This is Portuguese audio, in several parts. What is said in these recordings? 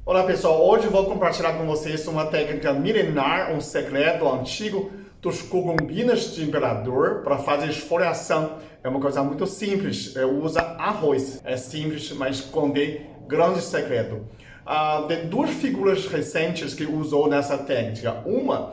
Olá pessoal, hoje vou compartilhar com vocês uma técnica milenar, um segredo antigo dos cogumelos de imperador para fazer esfoliação. É uma coisa muito simples, usa arroz. É simples, mas contém grande segredo. Tem duas figuras recentes que usou nessa técnica. Uma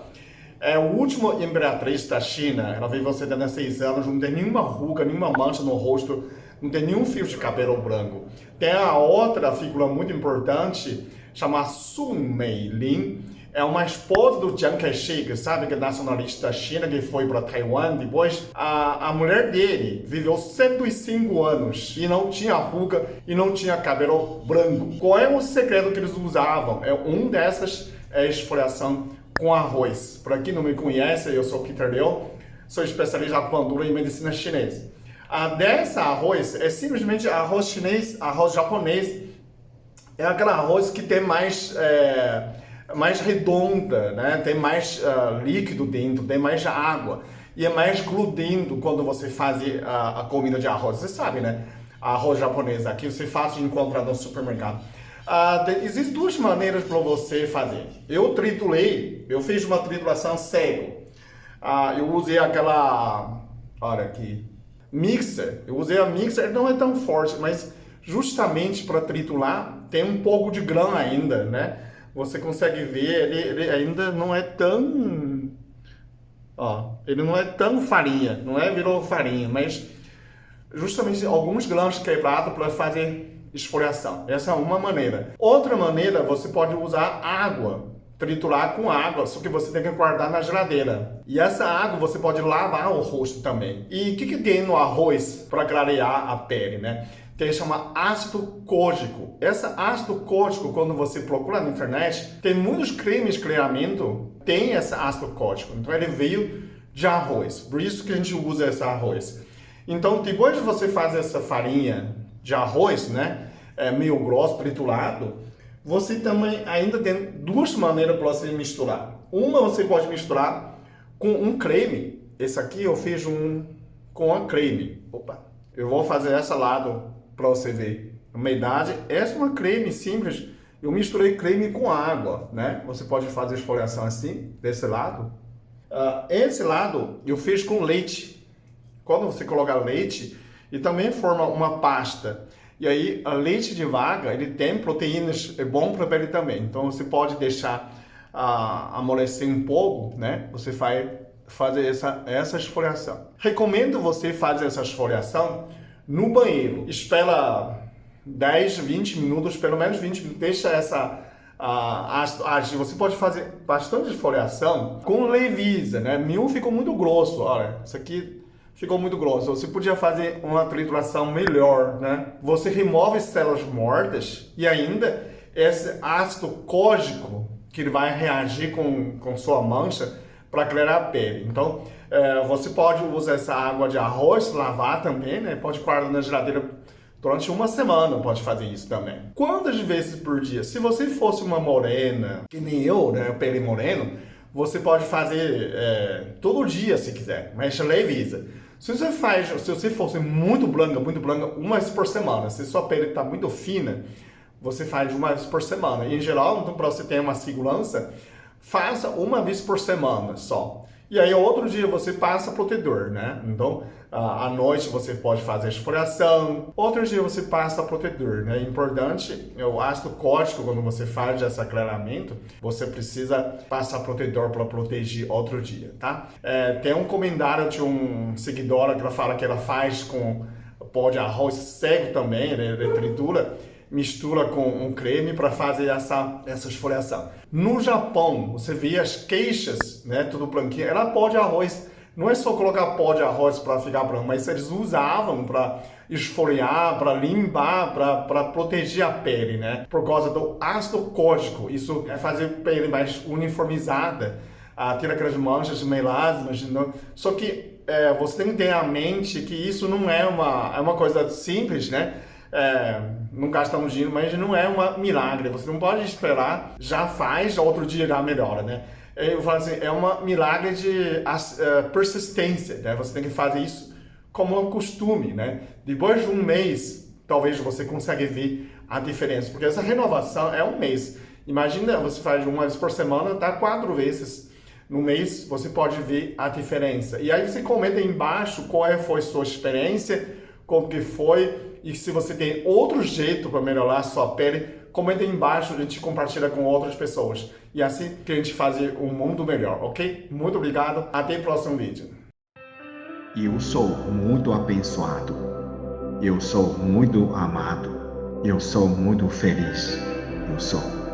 é o último imperatriz da China, ela viveu 76 anos, não tem nenhuma ruga, nenhuma mancha no rosto, não tem nenhum fio de cabelo branco. Tem a outra figura muito importante, chamada Sun Meilin, é uma esposa do Chiang Kai-shek, sabe, que é nacionalista da China, que foi para Taiwan. Depois, a mulher dele viveu 105 anos e não tinha ruga e não tinha cabelo branco. Qual é o segredo que eles usavam? Um dessas é a esfoliação com arroz. Para quem não me conhece, eu sou Peter Liu, sou especialista em acupuntura e medicina chinesa. Dessa arroz é simplesmente arroz chinês, arroz japonês. É aquele arroz que tem mais redonda, né? Tem mais líquido dentro, tem mais água e é mais grudento quando você faz a comida de arroz. Você sabe, né? Arroz japonês aqui você fácil de encontrar no supermercado. Existem duas maneiras para você fazer. Eu fiz uma trituração cego. Eu usei aquela, olha aqui, mixer. Eu usei a mixer, não é tão forte, mas justamente para triturar tem um pouco de grão ainda, né? Você consegue ver, ele ainda não é tão, ele não é tão farinha, virou farinha, mas justamente alguns grãos quebrados para fazer esfoliação. Essa é uma maneira. Outra maneira, você pode usar água, triturar com água, só que você tem que guardar na geladeira. E essa água você pode lavar o rosto também. E o que tem no arroz para clarear a pele, né? Tem chama ácido códico. Esse ácido códico, quando você procura na internet, tem muitos cremes de clareamento, tem esse ácido códico. Então ele veio de arroz. Por isso que a gente usa esse arroz. Então depois de você fazer essa farinha de arroz, né, meio grosso, triturado, você também ainda tem duas maneiras para você misturar. Uma você pode misturar com um creme. Esse aqui eu fiz com a creme. Eu vou fazer esse lado para você ver. Na verdade, essa é uma creme simples. Eu misturei creme com água, né? Você pode fazer esfoliação assim, desse lado. Esse lado eu fiz com leite. Quando você coloca leite, e também forma uma pasta. E aí, a leite de vaca, ele tem proteínas, é bom para a pele também. Então, você pode deixar amolecer um pouco, né? Você vai fazer essa esfoliação. Recomendo você fazer essa esfoliação no banheiro. Espera 10, 20 minutos, pelo menos 20 minutos. Deixa essa agir. Você pode fazer bastante esfoliação com leveza, né? Meu ficou muito grosso. Olha, isso aqui ficou muito grosso. Você podia fazer uma trituração melhor, né? Você remove células mortas e ainda esse ácido códico que ele vai reagir com sua mancha para clarear a pele. Então, você pode usar essa água de arroz, lavar também, né? Pode guardar na geladeira durante uma semana, pode fazer isso também. Quantas vezes por dia? Se você fosse uma morena, que nem eu, né? Pele moreno, você pode fazer todo dia se quiser, mas leveza. Se você fosse muito branca, uma vez por semana. Se sua pele está muito fina, você faz uma vez por semana. E, em geral, então, para você ter uma segurança, faça uma vez por semana só. E aí, outro dia, você passa protetor, né? Então, à noite você pode fazer esfoliação. Outro dia, você passa protetor, né? Importante, o ácido códico, quando você faz esse aclaramento, você precisa passar protetor para proteger outro dia, tá? Tem um comentário de um seguidor que ela fala que ela faz com pó de arroz cego também, ele tritura, mistura com um creme para fazer essa esfoliação. No Japão, você vê as queixas, né, tudo branquinho, era pó de arroz. Não é só colocar pó de arroz para ficar branco, mas eles usavam para esfoliar, para limpar, para proteger a pele, né? Por causa do ácido códico. Isso é fazer a pele mais uniformizada, tira aquelas manchas melasmas. Só que você tem que ter em mente que isso não é uma coisa simples, né? Não gastamos dinheiro, mas não é um milagre. Você não pode esperar, já faz, outro dia já melhora, né? Eu falo assim, é um milagre de persistência, né? Você tem que fazer isso como um costume, né? Depois de um mês, talvez você consiga ver a diferença, porque essa renovação é um mês. Imagina, você faz uma vez por semana, dá 4 vezes no mês, você pode ver a diferença. E aí você comenta aí embaixo foi sua experiência, como que foi, e se você tem outro jeito para melhorar a sua pele, comenta aí embaixo, a gente compartilha com outras pessoas. E assim que a gente fazer um mundo melhor, ok? Muito obrigado, até o próximo vídeo. Eu sou muito abençoado. Eu sou muito amado. Eu sou muito feliz. Eu sou.